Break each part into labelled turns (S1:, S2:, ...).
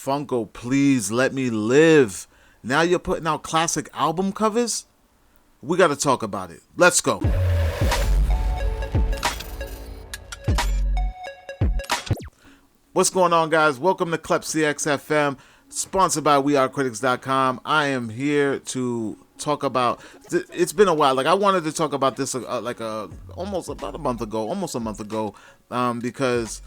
S1: Funko, please let me live. Now you're putting out classic album covers? We got to talk about it. Let's go. What's going on, guys? Welcome to Klepcx FM, sponsored by WeAreCritics.com. I am here to talk about, it's been a while. Like, I wanted to talk about this almost a month ago, because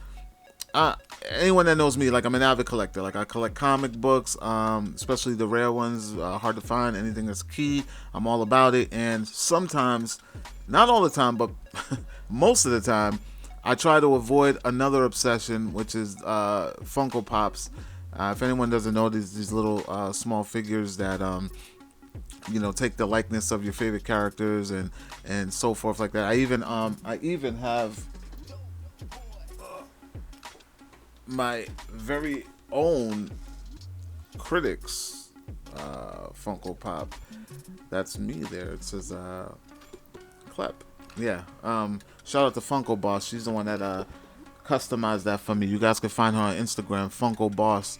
S1: anyone that knows me, like, I'm an avid collector. Like, I collect comic books, especially the rare ones, hard to find. Anything that's key, I'm all about it. And sometimes, not all the time, but most of the time, I try to avoid another obsession, which is Funko Pops. If anyone doesn't know, these little small figures that take the likeness of your favorite characters and so forth like that. I even have my very own Klepcx Funko Pop. That's me there. It says Klep. Yeah. Shout out to Funko Boss. She's the one that customized that for me. You guys can find her on Instagram, Funko Boss.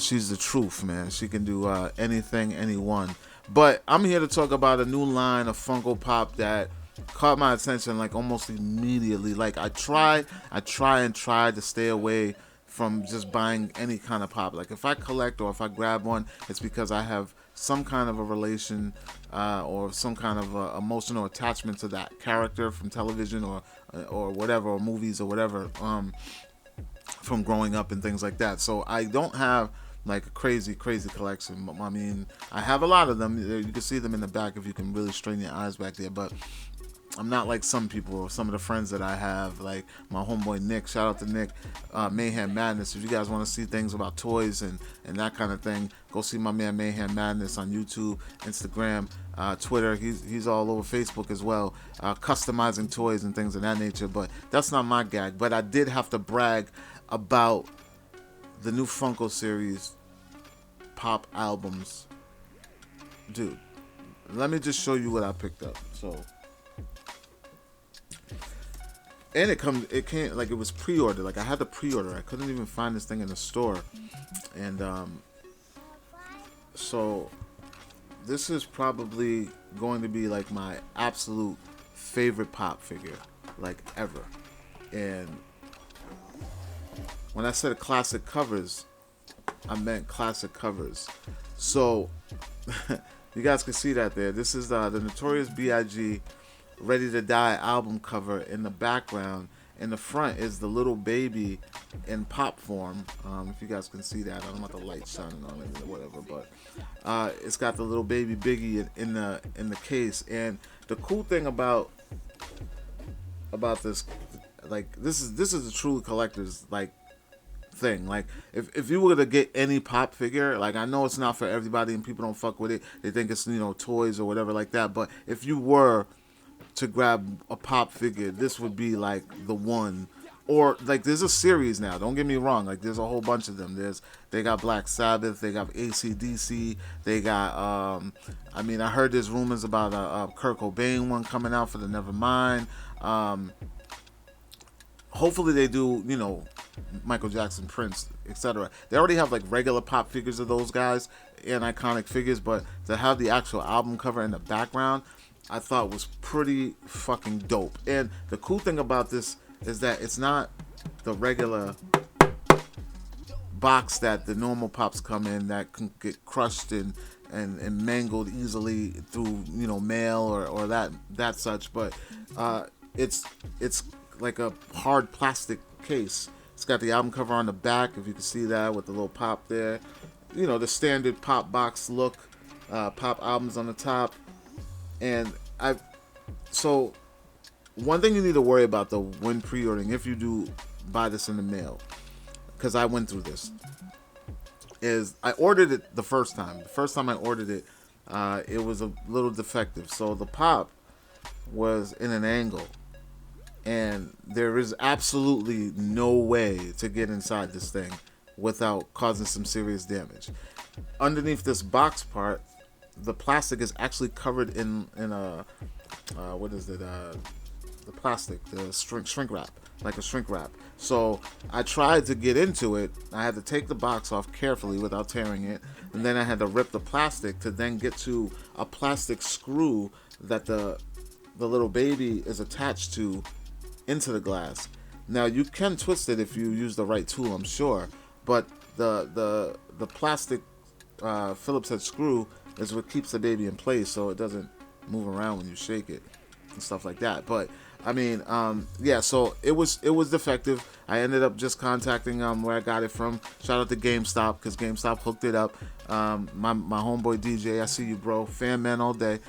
S1: She's the truth, man. She can do anything, anyone. But I'm here to talk about a new line of Funko Pop that caught my attention like almost immediately. Like, I try to stay away from just buying any kind of pop. Like, if I collect or if I grab one, it's because I have some kind of a relation or some kind of emotional attachment to that character from television or whatever, or movies or whatever, from growing up and things like that. So I don't have like a crazy collection. I mean, I have a lot of them. You can see them in the back if you can really strain your eyes back there, but I'm not like some people or some of the friends that I have, like my homeboy Nick. Shout out to Nick, Mayhem Madness. If you guys want to see things about toys and that kind of thing, go see my man Mayhem Madness on YouTube, Instagram, Twitter. He's all over Facebook as well, customizing toys and things of that nature. But that's not my gag. But I did have to brag about the new Funko series pop albums. Dude, let me just show you what I picked up. So. And it came like it was pre-ordered. Like, I had to pre-order. I couldn't even find this thing in the store. And so this is probably going to be like my absolute favorite pop figure, like, ever. And when I said classic covers, I meant classic covers. So you guys can see that there. This is the Notorious B.I.G. Ready to Die album cover. In the background, in the front, is the little baby in pop form. If you guys can see that, I don't know about the light shining on it or whatever, but it's got the little baby Biggie in the case. And the cool thing about this, like, this is a true collector's like thing. Like, if you were to get any pop figure, like, I know it's not for everybody and people don't fuck with it. They think it's toys or whatever like that. But if you were to grab a pop figure, this would be like the one. Or, like, there's a series now, don't get me wrong, like, there's a whole bunch of them. They got Black Sabbath, they got AC/DC, they got I heard there's rumors about a Kurt Cobain one coming out for the Nevermind. Hopefully they do, Michael Jackson, Prince, etc. They already have like regular pop figures of those guys and iconic figures, but to have the actual album cover in the background, I thought was pretty fucking dope. And the cool thing about this is that it's not the regular box that the normal pops come in that can get crushed and mangled easily through mail or that such, but it's like a hard plastic case. It's got the album cover on the back, if you can see that, with the little pop there. The standard pop box look, pop albums on the top. And so one thing you need to worry about though when pre-ordering, if you do buy this in the mail, because I went through this, is I ordered it the first time. The first time I ordered it, it was a little defective. So the pop was in an angle, and there is absolutely no way to get inside this thing without causing some serious damage. Underneath this box part, the plastic is actually covered in a what is it? The plastic, the shrink wrap. like a shrink wrap. So I tried to get into it. I had to take the box off carefully without tearing it, and then I had to rip the plastic to then get to a plastic screw that the little baby is attached to into the glass. Now you can twist it if you use the right tool, I'm sure, but the plastic Phillips head screw is what keeps the baby in place, so it doesn't move around when you shake it and stuff like that. But I mean, yeah, so it was defective. I ended up just contacting where I got it from. Shout out to GameStop, because GameStop hooked it up. My homeboy DJ, I see you, bro. Fan man all day.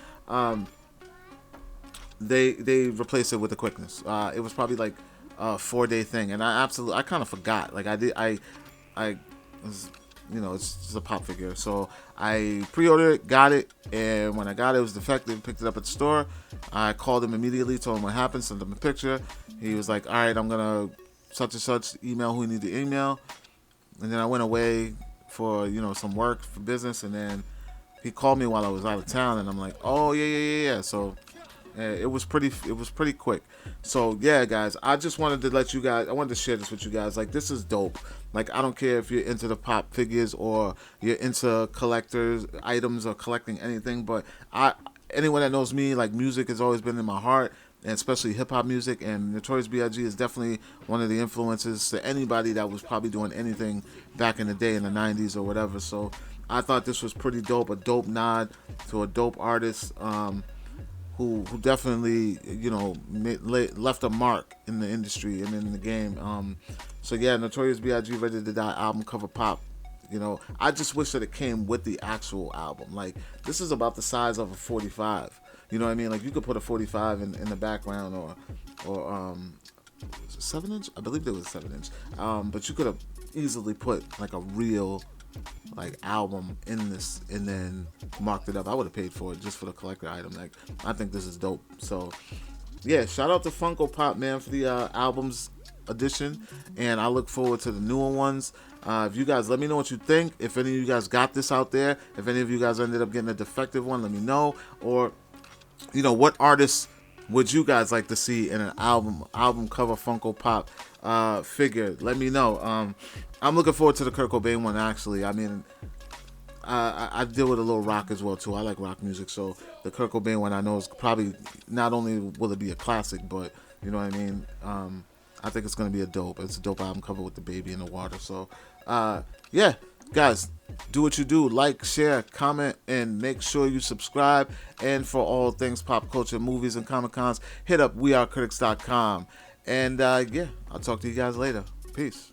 S1: They replaced it with the quickness. It was probably like a 4-day thing, and I kind of forgot. Like I was, it's just a pop figure. So I pre-ordered it, got it, and when I got it, it was defective. Picked it up at the store. I called him immediately, told him what happened, sent him a picture. He was like, all right, I'm gonna such and such email who you need to email. And then I went away for some work for business, and then he called me while I was out of town, and I'm like, oh yeah. So it was pretty quick. So yeah, guys, I just wanted to let you guys, I wanted to share this with you guys. Like, this is dope. Like, I don't care if you're into the pop figures or you're into collectors items or collecting anything, but anyone that knows me, like, music has always been in my heart, and especially hip-hop music, and Notorious B.I.G. is definitely one of the influences to anybody that was probably doing anything back in the day in the 90s or whatever. So I thought this was pretty dope, a dope nod to a dope artist who definitely left a mark in the industry and in the game. So yeah, Notorious B.I.G. Ready to Die album cover pop. I just wish that it came with the actual album. Like, this is about the size of a 45. You know what I mean? Like, you could put a 45 in the background, or 7-inch. I believe there was 7-inch. But you could have easily put like a real album in this and then marked it up. I would have paid for it just for the collector item. Like, I think this is dope. So yeah, shout out to Funko Pop, man, for the albums edition, and I look forward to the newer ones. If you guys, let me know what you think. If any of you guys got this out there, if any of you guys ended up getting a defective one, let me know. Or what artists would you guys like to see in an album cover Funko Pop figure? Let me know. I'm looking forward to the Kurt Cobain one, actually. I mean, I deal with a little rock as well too. I like rock music, so the Kurt Cobain one I know is probably, not only will it be a classic, but you know what I mean. I think it's gonna be it's a dope album cover with the baby in the water. So yeah, guys, do what you do. Like, share, comment, and make sure you subscribe. And for all things pop culture, movies, and Comic Cons, hit up wearecritics.com. And yeah, I'll talk to you guys later. Peace.